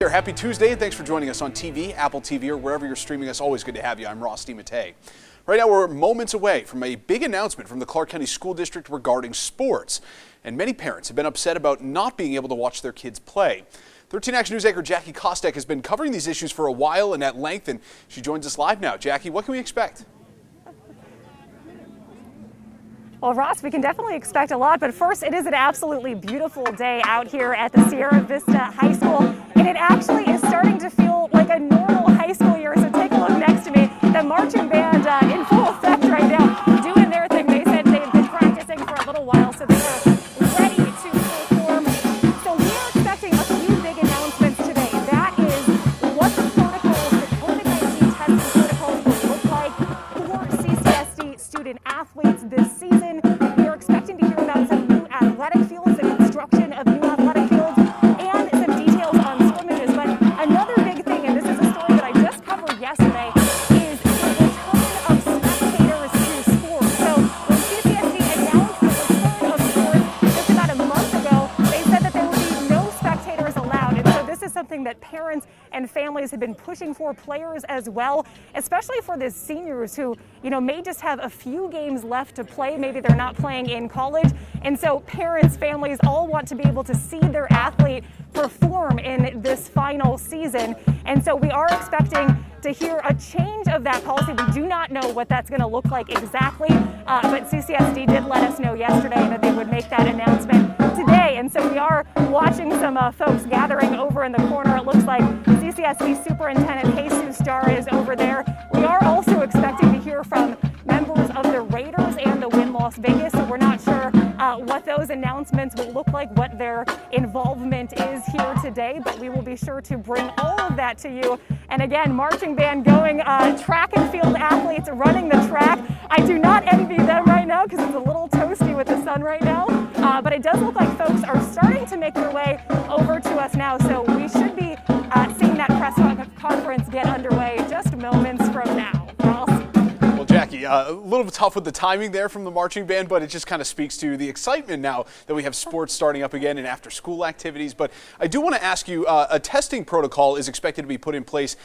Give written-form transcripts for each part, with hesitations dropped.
Here, happy Tuesday, and thanks for joining us on TV, Apple TV, or wherever you're streaming us. Always good to have you. I'm Ross DiMattei. Right now, we're moments away from a big announcement from the Clark County School District regarding sports. And many parents have been upset about not being able to watch their kids play. 13 Action News anchor Jackie Kostek has been covering these issues for a while and at length, and she joins us live now. Jackie, what can we expect? Well, Ross, we can definitely expect a lot, but first, it is an absolutely beautiful day out here at the Sierra Vista High School, and it actually is starting to feel like a normal high school year, so take a look next to me. The marching band in full effect right now, doing their thing. They said they've been practicing for a little while, so they are ready to perform. So we are expecting a few big announcements today. That is what the protocols, the COVID-19 testing protocols will look like for CCSD student athletes this season. We are expecting to hear about some new athletic fields, the construction of new athletic fields, and some details on scrimmages. But another big thing, and this is a story that I just covered yesterday, is the return of spectators to sports. So when CCSD announced the return of sports just about a month ago, they said that there would be no spectators allowed. And so this is something that parents and families have been pushing for, players as well, especially for the seniors who, may just have a few games left to play. Maybe they're not playing in college. And so parents, families all want to be able to see their athlete perform in this final season. And so we are expecting to hear a change of that policy. We do not know what that's going to look like exactly, but CCSD did let us know yesterday that they would make that announcement today. And so we are watching some folks gathering over in the corner. It looks like CCSD Superintendent Jesus Jar is over there. We are also expecting to hear from members of the Raiders and the Wynn Las Vegas, so we're not sure what those announcements will look like, what their involvement is here today, but we will be sure to bring all of that to you. And again, marching band going, track and field athletes running the track. I do not envy them right now because it's a little toasty with the sun right now, but it does look like folks are starting to make their way over to us now, so we should be seeing that press conference get underway just moments from now. Ross? Well, Jackie, a little tough with the timing there from the marching band, but it just kind of speaks to the excitement now that we have sports starting up again and after school activities. But I do want to ask you, a testing protocol is expected to be put in place.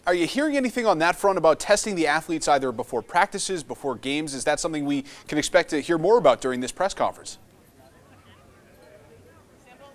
Are you hearing anything on that front about testing the athletes either before practices, before games? Is that something we can expect to hear more about during this press conference?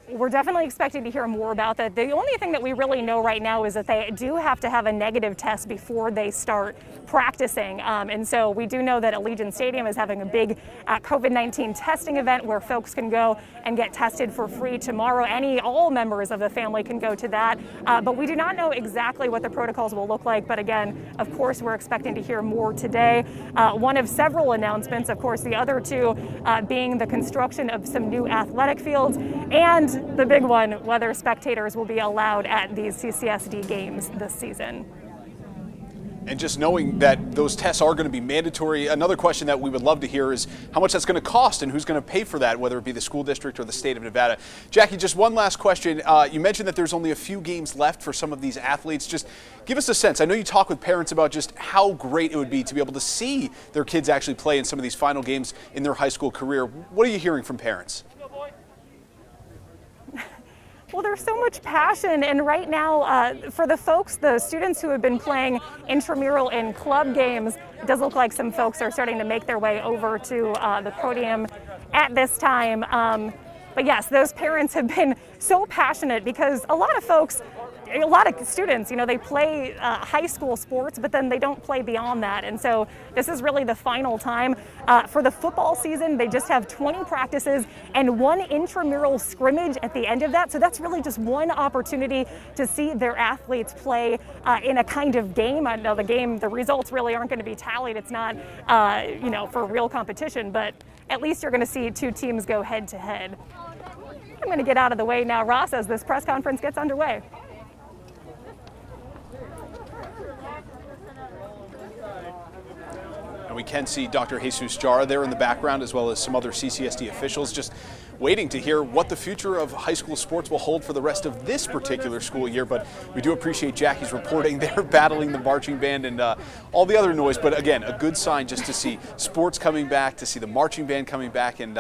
We're definitely expecting to hear more about that. The only thing that we really know right now is that they do have to have a negative test before they start practicing. And so we do know that Allegiant Stadium is having a big COVID-19 testing event where folks can go and get tested for free tomorrow. All members of the family can go to that. But we do not know exactly what the protocols will look like. But again, of course, we're expecting to hear more today. One of several announcements, of course, the other two being the construction of some new athletic fields and the big one, whether spectators will be allowed at these CCSD games this season. And just knowing that those tests are going to be mandatory, another question that we would love to hear is how much that's going to cost and who's going to pay for that, whether it be the school district or the state of Nevada. Jackie, just one last question. You mentioned that there's only a few games left for some of these athletes. Just give us a sense. I know you talk with parents about just how great it would be to be able to see their kids actually play in some of these final games in their high school career. What are you hearing from parents? Well, there's so much passion, and right now, for the folks, the students who have been playing intramural and club games, it does look like some folks are starting to make their way over to the podium at this time. But yes, those parents have been so passionate because a lot of students, they play high school sports, but then they don't play beyond that. And so this is really the final time. For the football season, they just have 20 practices and one intramural scrimmage at the end of that. So that's really just one opportunity to see their athletes play in a kind of game. I know the results really aren't going to be tallied. It's not, for real competition, but at least you're going to see two teams go head to head. I'm going to get out of the way now, Ross, as this press conference gets underway. And we can see Dr. Jesus Jar there in the background, as well as some other CCSD officials just waiting to hear what the future of high school sports will hold for the rest of this particular school year. But we do appreciate Jackie's reporting there, battling the marching band and all the other noise. But again, a good sign just to see sports coming back, to see the marching band coming back. And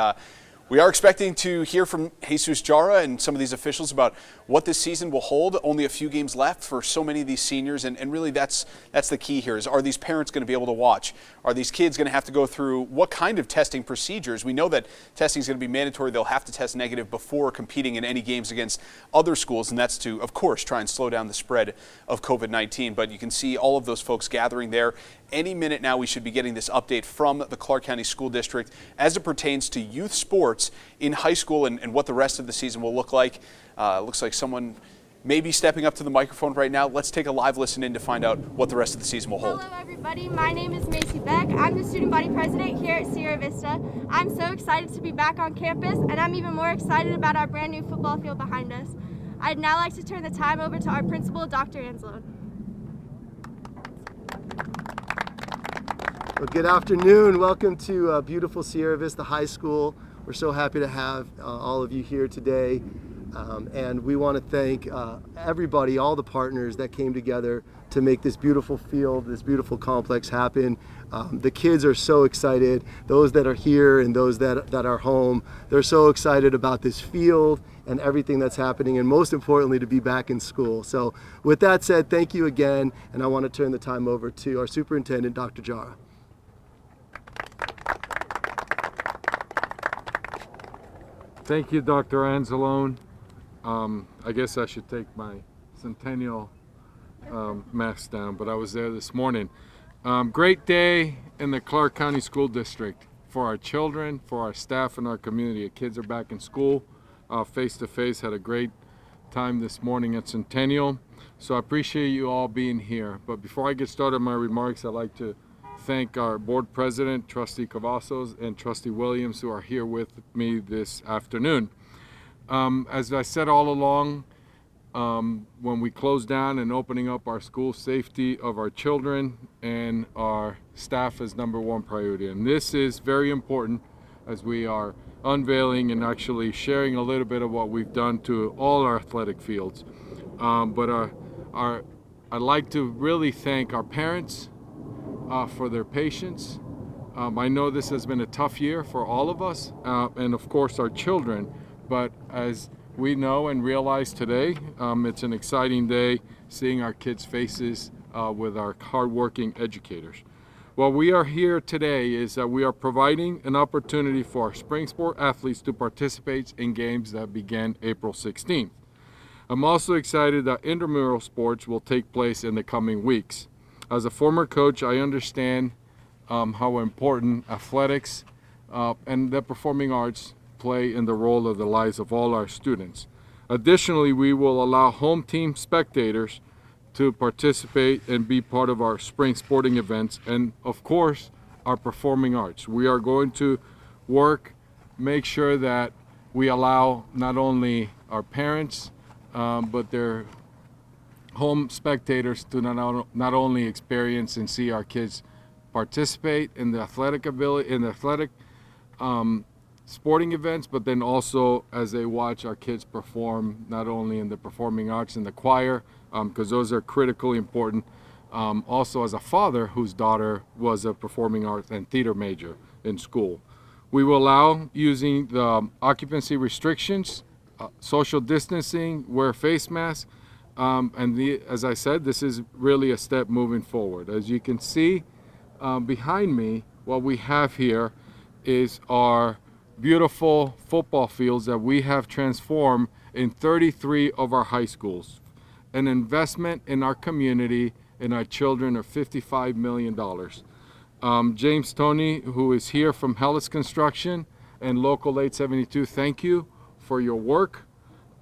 We are expecting to hear from Jesus Jara and some of these officials about what this season will hold. Only a few games left for so many of these seniors, and really that's the key here is, are these parents going to be able to watch? Are these kids going to have to go through what kind of testing procedures? We know that testing is going to be mandatory. They'll have to test negative before competing in any games against other schools, and that's to, of course, try and slow down the spread of COVID-19. But you can see all of those folks gathering there. Any minute now we should be getting this update from the Clark County School District as it pertains to youth sports in high school and what the rest of the season will look like. Looks like someone may be stepping up to the microphone right now. Let's take a live listen in to find out what the rest of the season will hold. Hello everybody, my name is Macy Beck. I'm the student body president here at Sierra Vista. I'm so excited to be back on campus, and I'm even more excited about our brand new football field behind us. I'd now like to turn the time over to our principal, Dr. Anzalone. Well, good afternoon. Welcome to beautiful Sierra Vista High School. We're so happy to have all of you here today. And we want to thank everybody, all the partners that came together to make this beautiful field, this beautiful complex happen. The kids are so excited. Those that are here and those that are home, they're so excited about this field and everything that's happening, and most importantly, to be back in school. So with that said, thank you again, and I want to turn the time over to our superintendent, Dr. Jara. Thank you, Dr. Anzalone. I guess I should take my centennial mask down, but I was there this morning. Great day in the Clark County School District for our children, for our staff, and our community. The kids are back in school face-to-face. Had a great time this morning at Centennial. So I appreciate you all being here. But before I get started on my remarks, I'd like to thank our board president, Trustee Cavazos, and Trustee Williams, who are here with me this afternoon. As I said all along, when we close down and opening up our school, safety of our children and our staff is number one priority. And this is very important as we are unveiling and actually sharing a little bit of what we've done to all our athletic fields. But I'd like to really thank our parents for their patience. I know this has been a tough year for all of us, and of course our children, but as we know and realize today, it's an exciting day seeing our kids' faces with our hardworking educators. What we are here today is that we are providing an opportunity for our spring sport athletes to participate in games that begin April 16th. I'm also excited that intramural sports will take place in the coming weeks. As a former coach, I understand how important athletics and the performing arts play in the role of the lives of all our students. Additionally, we will allow home team spectators to participate and be part of our spring sporting events and, of course, our performing arts. We are going to make sure that we allow not only our parents, but their home spectators to not only experience and see our kids participate in the athletic sporting events, but then also as they watch our kids perform, not only in the performing arts and the choir, because those are critically important. Also as a father whose daughter was a performing arts and theater major in school. We will allow using the occupancy restrictions, social distancing, wear face masks, as I said, this is really a step moving forward. As you can see behind me, what we have here is our beautiful football fields that we have transformed in 33 of our high schools. An investment in our community and our children of $55 million. James Tony, who is here from Hellis Construction and Local 872, thank you for your work.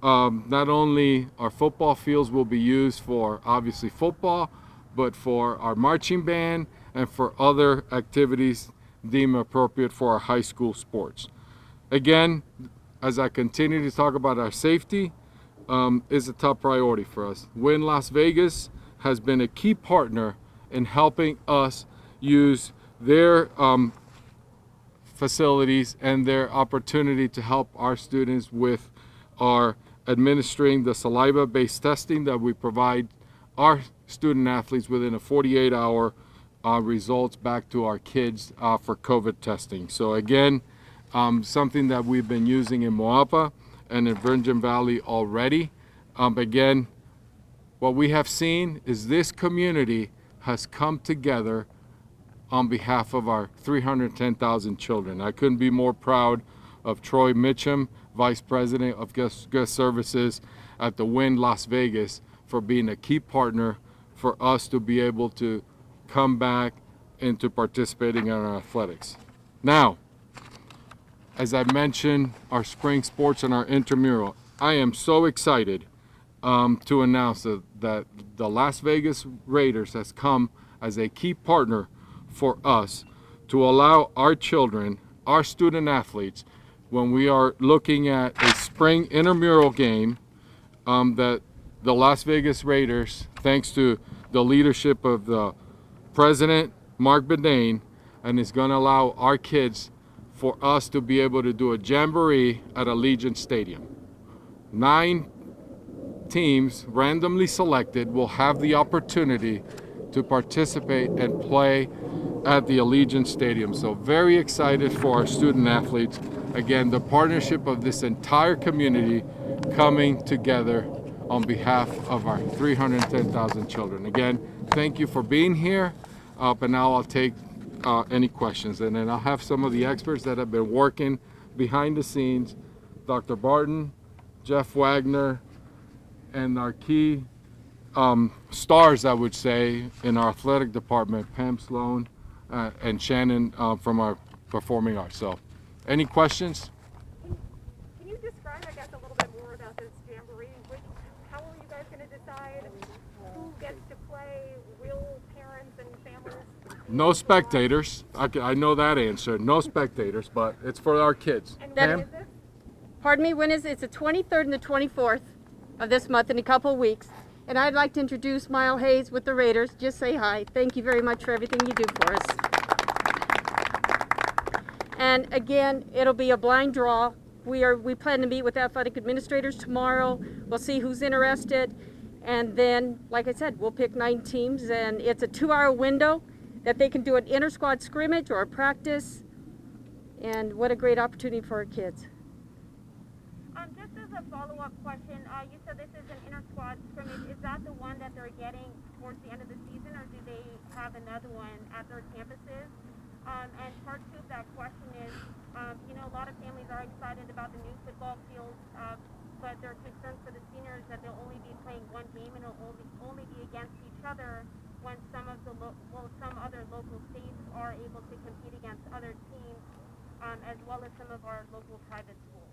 Not only our football fields will be used for obviously football, but for our marching band and for other activities deemed appropriate for our high school sports. Again, as I continue to talk about our safety, is a top priority for us. Wynn Las Vegas has been a key partner in helping us use their facilities and their opportunity to help our students with our administering the saliva-based testing that we provide our student athletes within a 48-hour results back to our kids for COVID testing. So again, something that we've been using in Moapa and in Virgin Valley already. Again, what we have seen is this community has come together on behalf of our 310,000 children. I couldn't be more proud of Troy Mitchum, Vice President of Guest Services at the Wynn Las Vegas, for being a key partner for us to be able to come back into participating in our athletics. Now, as I mentioned, our spring sports and our intramural, I am so excited to announce that the Las Vegas Raiders has come as a key partner for us to allow our children, our student athletes, when we are looking at a spring intramural game, that the Las Vegas Raiders, thanks to the leadership of the president, Mark Bedane, and is going to allow our kids for us to be able to do a jamboree at Allegiant Stadium. 9 teams randomly selected will have the opportunity to participate and play at the Allegiant Stadium. So very excited for our student athletes. Again, the partnership of this entire community coming together on behalf of our 310,000 children. Again, thank you for being here. And now I'll take any questions. And then I'll have some of the experts that have been working behind the scenes, Dr. Barton, Jeff Wagner, and our key stars, I would say, in our athletic department, Pam Sloan and Shannon from our performing arts. So, any questions? Can you describe, I guess, a little bit more about this jamboree? How are you guys going to decide who gets to play? Will parents and families? No spectators. I know that answer. No spectators, but it's for our kids. And That when is is this? Pardon me, when is it? It's the 23rd and the 24th of this month, in a couple of weeks. And I'd like to introduce Mile Hayes with the Raiders. Just say hi. Thank you very much for everything you do for us. And again, it'll be a blind draw. We plan to meet with athletic administrators tomorrow. We'll see who's interested. And then, like I said, we'll pick 9 teams, and it's a 2-hour window that they can do an inter-squad scrimmage or a practice. And what a great opportunity for our kids. Just as a follow-up question, you said this is an inter-squad scrimmage. Is that the one that they're getting towards the end of the season, or do they have another one at their campuses? And part 2 of that question is, a lot of families are excited about the new football fields, but they're concerned for the seniors that they'll only be playing one game and it'll only be against each other when some other local states are able to compete against other teams, as well as some of our local private schools.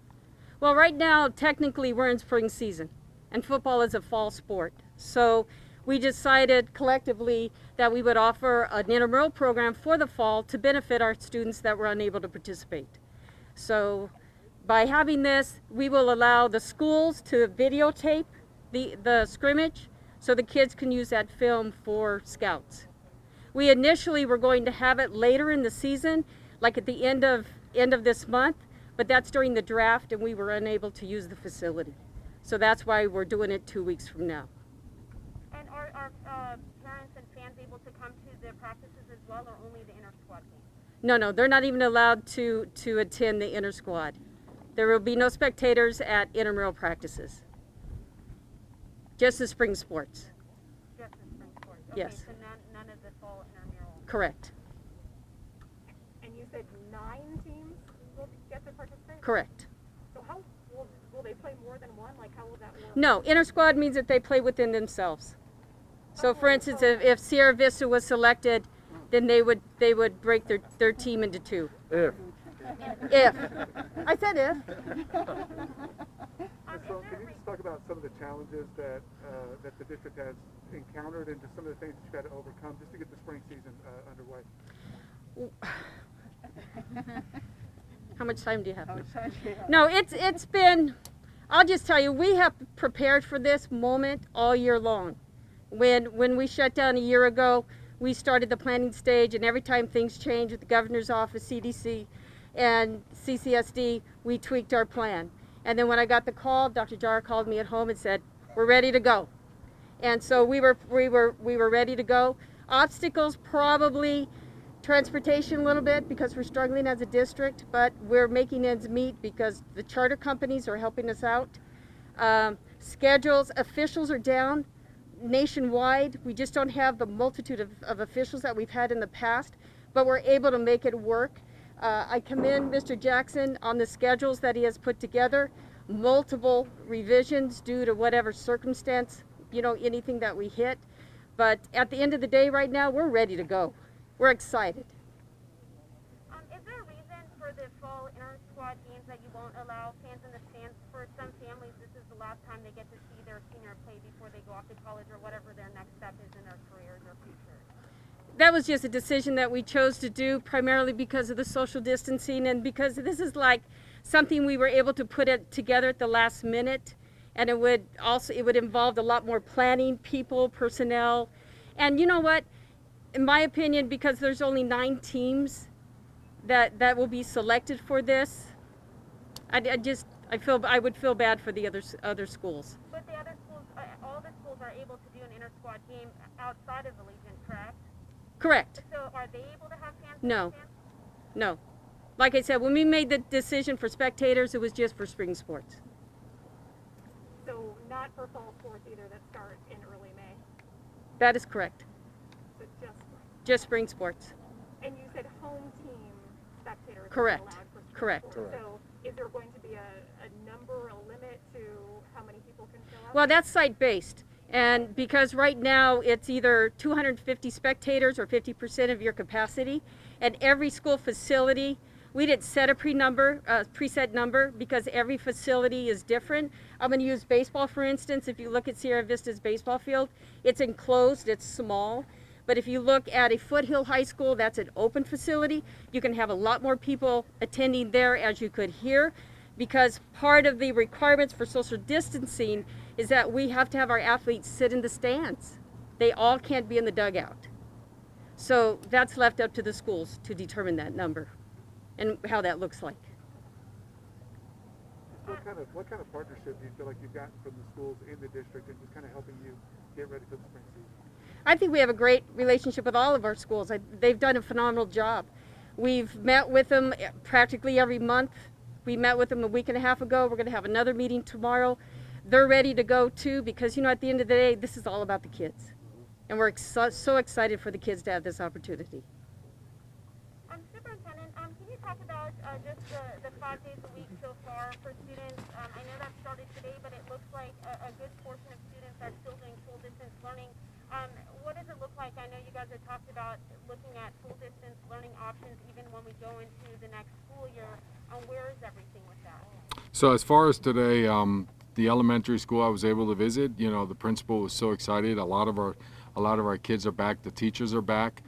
Well, right now, technically, we're in spring season, and football is a fall sport. So we decided collectively that we would offer an intramural program for the fall to benefit our students that were unable to participate. So by having this, we will allow the schools to videotape the scrimmage so the kids can use that film for scouts. We initially were going to have it later in the season, like at the end of this month, but that's during the draft and we were unable to use the facility. So that's why we're doing it 2 weeks from now. And are parents and fans able to come to the practices as well, or only the inter-squad games? No, they're not even allowed to attend the inter-squad. There will be no spectators at intramural practices. Just the spring sports. Just the spring sports? Okay, Yes. so none of the fall intramural? Correct. And you said 9 teams will get to participate? Correct. So how will they play more than one? Like, how will that work? No, inter-squad means that they play within themselves. So for instance, if Sierra Vista was selected, then they would break their team into 2. If. If. I said if. So can you just talk about some of the challenges that the district has encountered and just some of the things that you've had to overcome just to get the spring season underway? How much time do you have? No, it's been, I'll just tell you, we have prepared for this moment all year long. When we shut down a year ago, we started the planning stage, and every time things change with the governor's office, CDC, and CCSD, we tweaked our plan. And then when I got the call, Dr. Jar called me at home and said, "We're ready to go." And so we were ready to go. Obstacles, probably Transportation a little bit because we're struggling as a district, but we're making ends meet because the charter companies are helping us out. Schedules, officials are down nationwide. We just don't have the multitude of officials that we've had in the past, but we're able to make it work. I commend Mr. Jackson on the schedules that he has put together, multiple revisions due to whatever circumstance, you know, anything that we hit. But at the end of the day right now, we're ready to go. We're excited. Is there a reason for the fall inter-squad games that you won't allow fans in the stands? For some families, this is the last time they get to see their senior play before they go off to college or whatever their next step is in their careers or future. That was just a decision that we chose to do primarily because of the social distancing and because this is like something we were able to put it together at the last minute, and it would involve a lot more planning, people, personnel. And you know what? In my opinion, because there's only 9 teams that will be selected for this, I would feel bad for the other schools. But the other schools, all the schools are able to do an inter-squad game outside of the Legion, correct? Correct. So are they able to have fans? No. No. Like I said, when we made the decision for spectators, it was just for spring sports. So not for fall sports either that start in early May? That is correct. So Just spring sports. And you said home team spectators Correct. are allowed for spring Correct. sports. So is there going to be a number, a limit to how many people can show up? Well, that's site-based. And because right now it's either 250 spectators or 50% of your capacity, and every school facility, we didn't set a preset number because every facility is different. I'm going to use baseball for instance. If you look at Sierra Vista's baseball field, it's enclosed, it's small. But if you look at a Foothill High School, that's an open facility. You can have a lot more people attending there, as you could hear, because part of the requirements for social distancing is that we have to have our athletes sit in the stands. They all can't be in the dugout. So that's left up to the schools to determine that number and how that looks like. What kind of partnership do you feel like you've gotten from the schools in the district and just kind of helping you get ready for the spring season? I think we have a great relationship with all of our schools. They've done a phenomenal job. We've met with them practically every month. We met with them a week and a half ago. We're going to have another meeting tomorrow. They're ready to go too because, you know, at the end of the day, this is all about the kids. And we're so excited for the kids to have this opportunity. Superintendent, can you talk about just the 5 days a week so far for students? I know that started today, but it looks like a good portion of students are still doing full distance learning. What does it look like? I know you guys have talked about looking at full distance learning options even when we go into the next school year. Where is everything with that? So as far as today, the elementary school I was able to visit, you know, the principal was so excited. A lot of our kids are back. The teachers are back.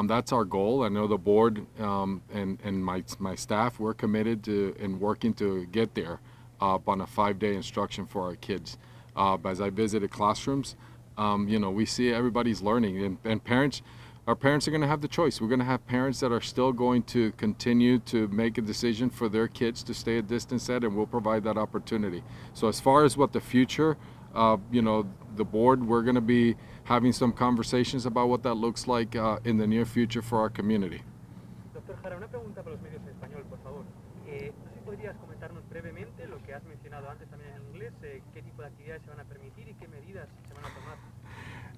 That's our goal. I know the board and my staff, we're committed to and working to get there on a 5-day instruction for our kids. As I visited classrooms, you know, we see everybody's learning, and parents. Our parents are going to have the choice. We're going to have parents that are still going to continue to make a decision for their kids to stay at distance ed, and we'll provide that opportunity. So as far as what the future, you know, the board, we're going to be having some conversations about what that looks like in the near future for our community. Doctor Jara, una pregunta para los medios en español, por favor. No sé si podrías comentarnos brevemente lo que has mencionado antes también en inglés, qué tipo de actividades se van a permitir y qué medidas se van a tomar.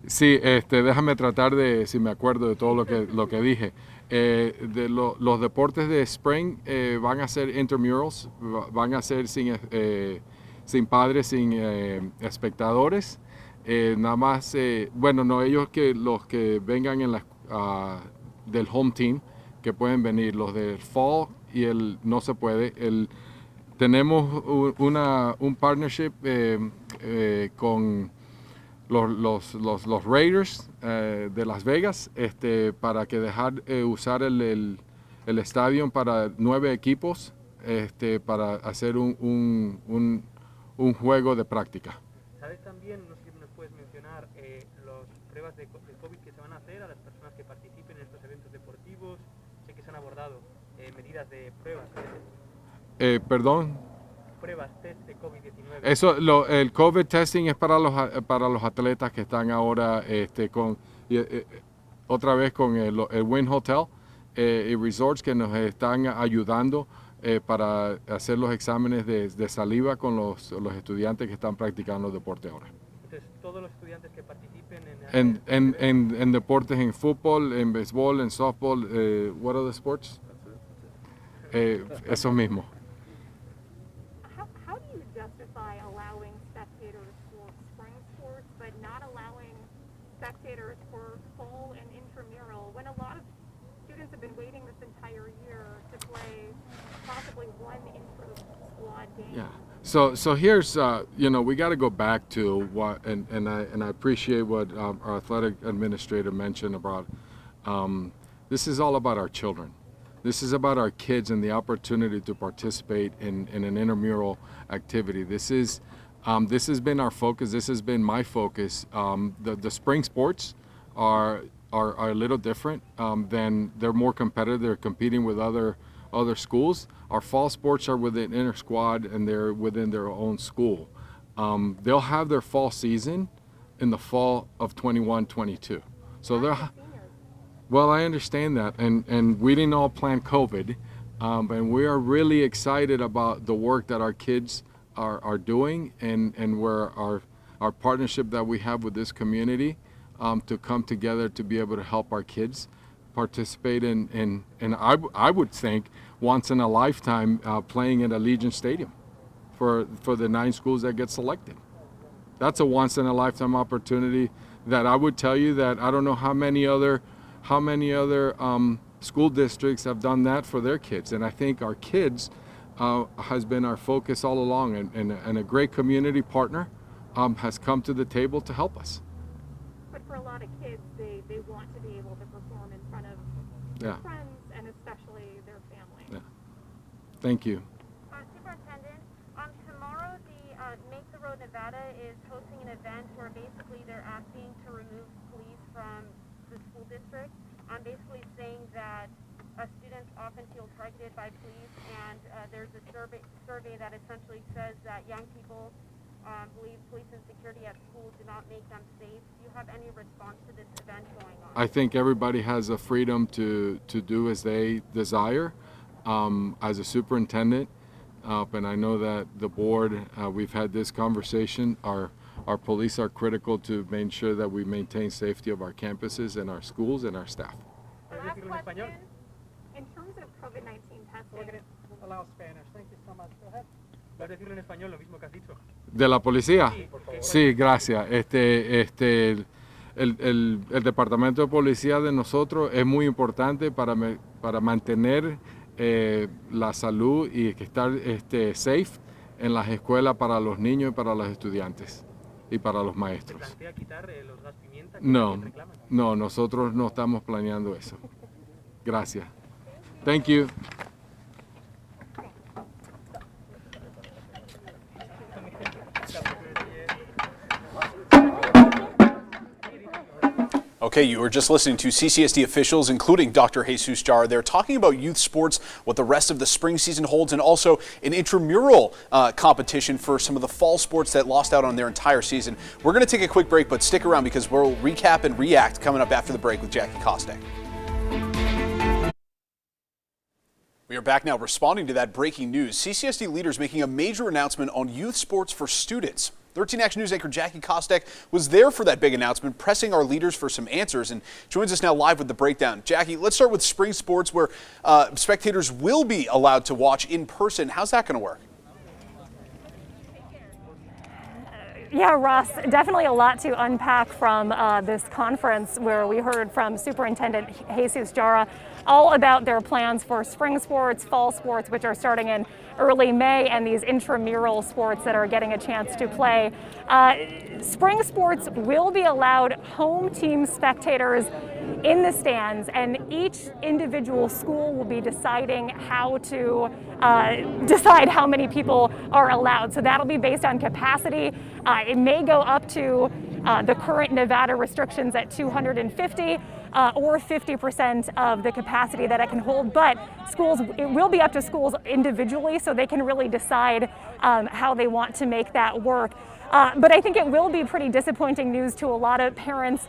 Sí, déjame tratar de, si me acuerdo de todo lo que dije. Los deportes de spring van a ser intramurals, van a ser sin padres, sin espectadores. Nada más, bueno, no ellos que los que vengan en del home team, que pueden venir, los del fall y el no se puede. Tenemos un partnership con los Raiders de Las Vegas para que dejar usar el estadio para 9 equipos para hacer un juego de práctica. ¿Sabes también, no sé si nos puedes mencionar, las pruebas de COVID que se van a hacer a las personas que participen en estos eventos deportivos? Sé que se han abordado medidas de pruebas. Perdón. Pruebas, test de COVID-19. Eso, el COVID testing es para los atletas que están ahora otra vez con el Wynn Hotel. y resorts que nos están ayudando para hacer los exámenes de saliva con los estudiantes que están practicando deporte ahora. Entonces, todos los estudiantes que participen en Deportes, en fútbol, en béisbol, en softball, what other sports? Eso mismo. How do you justify allowing spectators for spring sports but not allowing spectators for fall and intramural when a lot of students have been waiting this entire year to play possibly one intra-squad game? Yeah. So here's we got to go back to what and I appreciate what our athletic administrator mentioned about this is all about our children. This is about our kids and the opportunity to participate in an intramural activity. This has been our focus. This has been my focus. The spring sports are a little different than they're more competitive. They're competing with other schools. Our fall sports are within inter squad and they're within their own school. They'll have their fall season in the fall of 21-22. So they're well, I understand that, and we didn't all plan COVID, and we are really excited about the work that our kids are doing and where our partnership that we have with this community to come together to be able to help our kids participate in I would think once in a lifetime playing at Allegiant Stadium for the 9 schools that get selected. That's a once in a lifetime opportunity that I would tell you that I don't know how many other school districts have done that for their kids, and I think our kids has been our focus all along, and a great community partner has come to the table to help us. But for a lot of kids, they want to be able to perform in front of their friends and especially their family. Yeah. Thank you. Superintendent, tomorrow the Make the Road Nevada is hosting an event where basically they're asking to remove police from the school district. I'm basically saying that students often feel targeted by police, and there's a survey that essentially says that young people believe police and security at schools do not make them safe. Do you have any response to this event going on? I think everybody has a freedom to do as they desire. As a superintendent, and I know that the board, we've had this conversation, our police are critical to make sure that we maintain safety of our campuses and our schools and our staff. Last question, in terms of COVID-19 testing, allow Spanish. Thank you so much. Go ahead. ¿Vas a decirlo en español lo mismo que has dicho? ¿De la policía? Sí, gracias. El departamento de policía de nosotros es muy importante para mantener la salud y que estar safe en las escuelas para los niños y para los estudiantes y para los maestros. ¿Se plantea quitar los gas pimienta que reclaman? No, nosotros no estamos planeando eso. Gracias. Thank you. Okay, you were just listening to CCSD officials, including Dr. Jesus Jara. They're talking about youth sports, what the rest of the spring season holds, and also an intramural competition for some of the fall sports that lost out on their entire season. We're going to take a quick break, but stick around because we'll recap and react coming up after the break with Jackie Kostek. We are back now responding to that breaking news. CCSD leaders making a major announcement on youth sports for students. 13 Action News anchor Jackie Kostek was there for that big announcement, pressing our leaders for some answers, and joins us now live with the breakdown. Jackie, let's start with spring sports, where spectators will be allowed to watch in person. How's that going to work? Yeah, Ross, definitely a lot to unpack from this conference where we heard from Superintendent Jesus Jara all about their plans for spring sports, fall sports, which are starting in early May, and these intramural sports that are getting a chance to play. Spring sports will be allowed home team spectators in the stands, and each individual school will be deciding how to decide how many people are allowed. So that'll be based on capacity. It may go up to the current Nevada restrictions at 250 or 50% of the capacity that it can hold, but it will be up to schools individually, so they can really decide how they want to make that work. But I think it will be pretty disappointing news to a lot of parents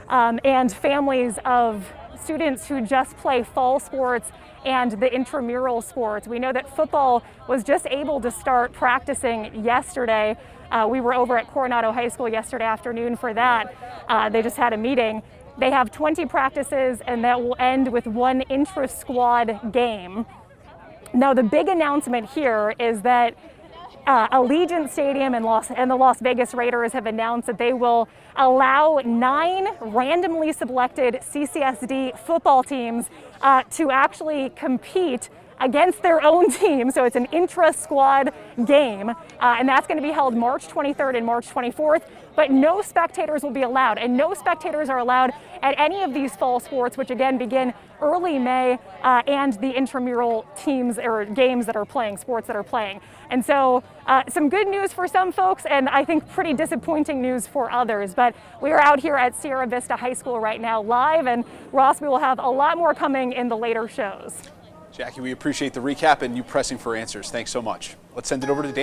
and families of students who just play fall sports and the intramural sports. We know that football was just able to start practicing yesterday. We were over at Coronado High School yesterday afternoon for that. They just had a meeting. They have 20 practices, and that will end with one intra-squad game. Now, the big announcement here is that Allegiant Stadium and the Las Vegas Raiders have announced that they will allow 9 randomly selected CCSD football teams to actually compete against their own team. So it's an intra-squad game, and that's going to be held March 23rd and March 24th. But no spectators will be allowed, and no spectators are allowed at any of these fall sports, which again begin early May, and the intramural teams or games that are playing, sports that are playing. And so some good news for some folks, and I think pretty disappointing news for others. But we are out here at Sierra Vista High School right now live, and Ross, we will have a lot more coming in the later shows. Jackie, we appreciate the recap and you pressing for answers. Thanks so much. Let's send it over to Dan.